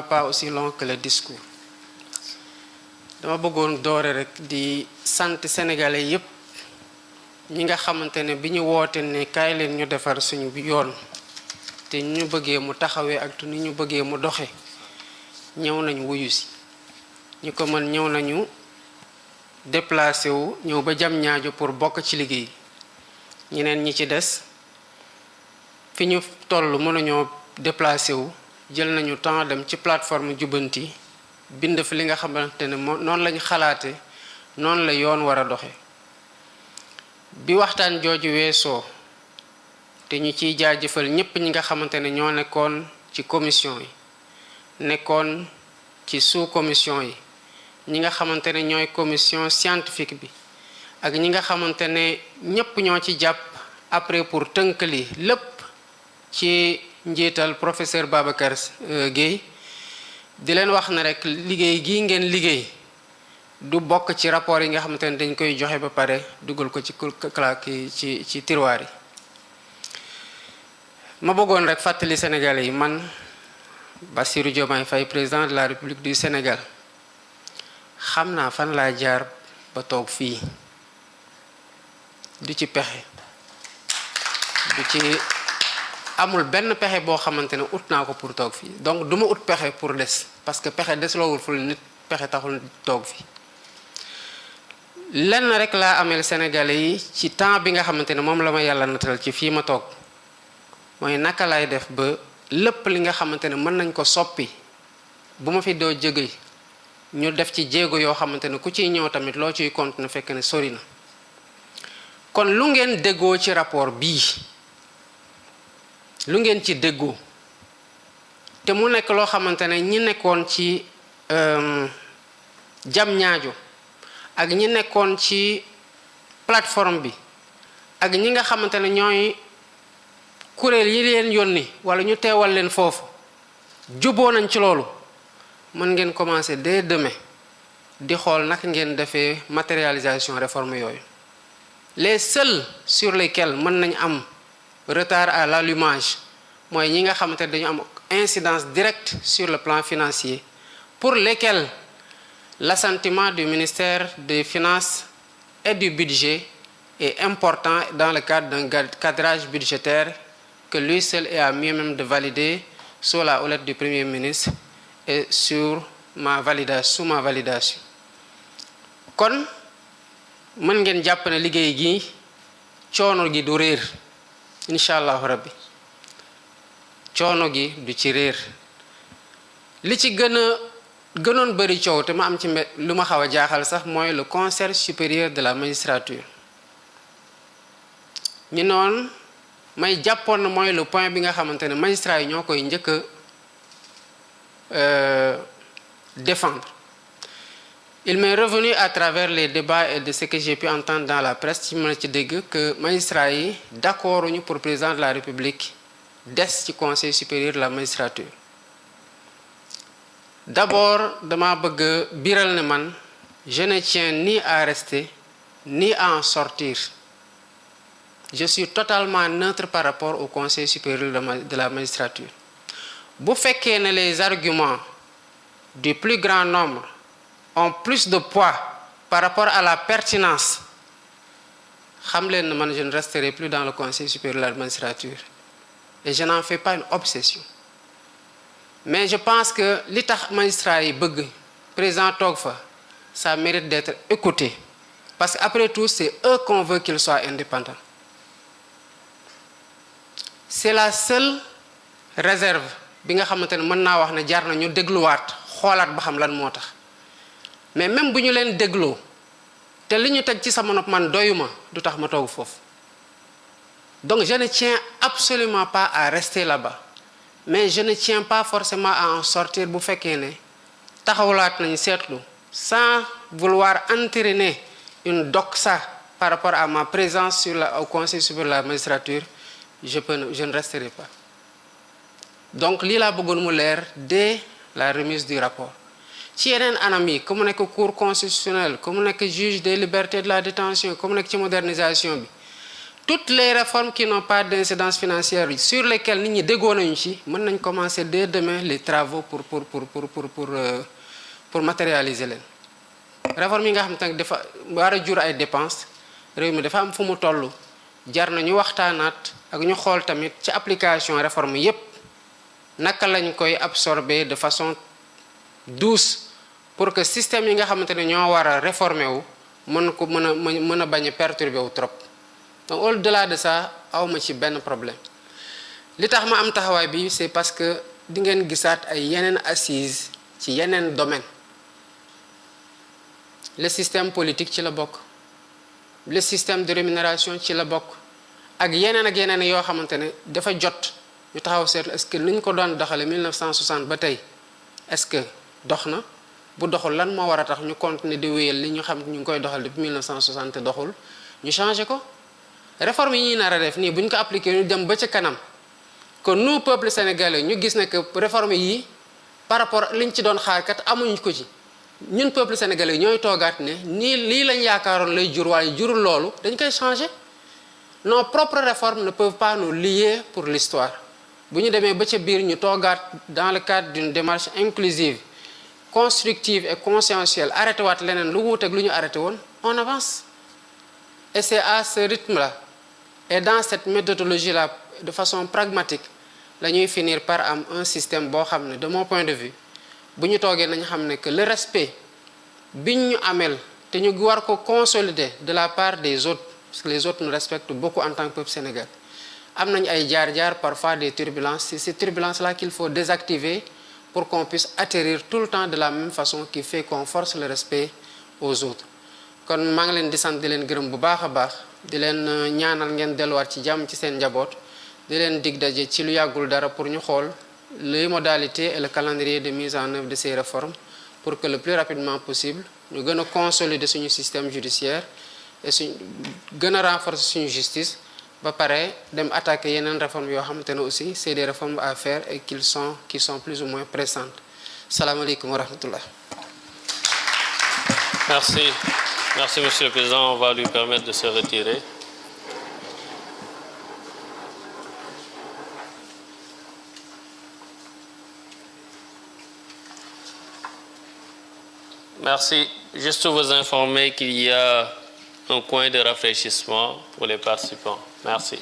Pas aussi long que le discours. dama bëggoon doore rek di sant sénégalais yépp ñi nga xamante ne bi ñu woote ne kaay leen ñu defar suñu yoon te ñu bëggee mu taxawee ak ni ñu bëggee mu doxe ñëw nañ wuyu si ñu ko mën ñëw nañu déplacé wu ñëw ba jam ñaajo pour bokk ci liggéey ñeneen ñi ci des fi ñu toll mënuñoo déplacé wu jël nañu temps dem ci plateforme jubbanti bind fi li nga xamante ne noonu lañu xalaate noonu la yoon war a doxe bi waxtaan jooju weesoo te ñu ciy jaajëfal ñépp ñi nga xamante ne ñoo nekkoon ci commission yi nekkoon ci sous commission yi ñi nga xamante ne ñooy commission scientifique bi ak ñi nga xamante ne ñépp ñoo ci jàpp après pour tënk li lépp ci njiital professeur Babacar Guèye di leen wax ne rek liggéey gii ngeen liggéey du bokk ci rapport yi nga xamante ne dañ koy joxe ba pare dugal ko ci claque ci tiroir yi ma bëggoon rek fàttali Sénégalais yi man Bassirou Diomaye Faye président de la République du Sénégal xam naa fan laa jaar ba toog fii du ci pexe du ci amul benn pexe boo xamante ne ut naa ko pour toog fii donc du ma ut pexe pour des parce que pexe desloowul ful nit pexe taxul toog fii lenn rek laa ameel Sénégalais yi ci temps bi nga xamante ne moom la ma yàlla natal ci fii ma toog mooy naka lay def ba lépp li nga xamante ne mën nañ ko soppi bu ma fi doo jóge ñu def ci jéego yoo xamante ne ku ciy ñëw tamit loo ciy continuer fekk ne sori na kon lu ngeen déggoo ci rapport bii lu ngeen ci déggoo te mu nekk loo xamante ne ñi nekkoon ci jam ñaajo ak ñi nekkoon ci plateforme bi ak ñi nga xamante ne ñooy kuréel yi leen yónni wala ñu teewal leen foofu juboo nañ ci loolu mën ngeen commencer dès demain di xool naka ngeen defee matérialisation réforme yooyu les seuls sur lesquels mën nañ am retard à l'allumage mooy ñi nga xamante ne dañu am incidence directe sur le plan financier pour lesquels l'assentiment du ministère des Finances et du Budget est important dans le cadre d'un cadrage budgétaire que lui seul est à mieux même de valider sous la houlette du Premier ministre et sous ma validation kon mën ngeen jàpp ne liggéey gi coono gi du réer incha allahu rabbi coono gi du ci réer li ci gënoon bëri coow te ma am ci lu ma xaw a jaaxal sax mooy le conseil supérieur de la magistrature ñu noon may jàppoon na mooy le point bi nga xamante ne magistrat yi ñoo koy njëkk a défendre. Il m'est revenu à travers les débats et de ce que j'ai pu entendre dans la presse ci mën a ci dégg que magistrats yi d'accord uñu pour président de la République des ci conseil supérieur de la magistrature. D'abord dama bëgg biral ne man je ne tiens ni à rester ni à en sortir. Je suis totalement neutre par rapport au conseil supérieur de la magistrature. Bu fekkee ne les arguments du plus grand nombre ont plus de poids par rapport à la pertinence xam leen ne man je ne resterai plus dans le conseil supérieur de la magistrature et je n'en fais pas une obsession mais je pense que li tax magistrat yi bëgg président toog fa ça mérite d'être écouté parce que après tout c'est eux qu'on veut qu'ils soient indépendants. C'est la seule réserve bi nga xamante ne mën naa wax ne jar na ñu dégluwaat xoolaat ba xam lan moo tax mais même bu ñu leen dégloo te li ñu teg ci sama nopp man doyuma du tax ma toog foofu donc je ne tiens absolument pas à rester là-bas mais je ne tiens pas forcément à en sortir bu fekkee ne taxawlaat nañu seetlu sans vouloir entériner une doxa par rapport à ma présence au conseil supérieur de la magistrature je ne resterai pas. Donc lii laa bëggoon mu leer dès la remise du rapport ci yeneen anam yi ku mu nekk cour constitutionnelle ku mu nekk juge des libertés de la détention ku mu nekk ci modernisation bi toutes les réformes qui n'ont pas d'incidence financière sur lesquelles nit ñi déggoo nañu ci mën nañ commencer dès demain les travaux pour matérialiser leen réforme yi nga xam te ne dafa war a jur ay dépenses réew mi dafa am fu mu toll jar na ñu waxtaanaat ak ñu xool tamit ci application réforme yépp naka lañ koy absorber de façon douce pour que système yi nga xamante ne ñoo war a réformer wu mën a bañ a perturber wu trop donc au-delà de ça awma ci benn problème li tax ma am taxawaay bi c'est parce que di ngeen gisaat ay yeneen assises ci yeneen domaine le système politique ci la bokk le système de rémunération ci la bokk ak yeneen yoo xamante ne dafa jot ñu taxaw seetlu est-ce que ni ñu ko doon doxale 1960 ba tey est-ce que dox na bu doxul lan moo war a tax ñu continuer di wéyal li ñu xam ñu ngi koy doxal depuis 1960 te doxul ñu changer ko réforme yi ñuy nar a def nii bu ñu ko appliquer ñu dem ba ca kanam kon nous peuple sénégalais ñu gis ne que réforme yi par rapport liñ ci doon xaar kat amuñu ko ci ñun peuple sénégalais ñooy toogaat ne nii lii lañ yaakaaroon lay jur waaye jurul loolu dañ koy changer nos propres réformes ne peuvent pas nous lier pour l'histoire bu ñu demee ba ca biir ñu toogaat dans le cadre d'une démarche inclusive constructive et conscientielle arrêté waat leneen lu wuuteeg lu ñu arrêté woon on avance et c'est à ce rythme-là et dans cette méthodologie-là de façon pragmatique la ñuy finir par am un système boo xam ne de mon point de vue bu ñu toogee nañu xam ne que le respect biñ ñu amel te ñu war ko consolider de la part des autres parce que les autres nous respectent beaucoup en tant que peuple sénégalais am nañu ay jaar-jaar parfois des turbulences c'est ces turbulences-là qu'il faut désactiver pour qu'on puisse atterrir tout le temps de la même façon qui fait qu'on force le respect aux autres kon maa ngi leen di sant di leen gërëm bu baax a baax di leen ñaanal ngeen delluwaat ci jàmm ci seen njaboot di leen dig daje ci lu yàggul dara pour ñu xool les modalités et le calendrier de mise en œuvre de ces réformes pour que le plus rapidement possible ñu gën a consolider suñu système judiciaire et suñ gën a renforcer suñu justice ba pare dem attaquer yeneen réformes yoo xamante ne aussi c'est des réformes à faire et qui sont plus ou moins pressantes salaamaaleykum wa rahmatullah. Merci, Monsieur le Président. On va lui permettre de se retirer. Merci. Juste vous informer qu'il y a un coin de rafraîchissement pour les participants. Merci.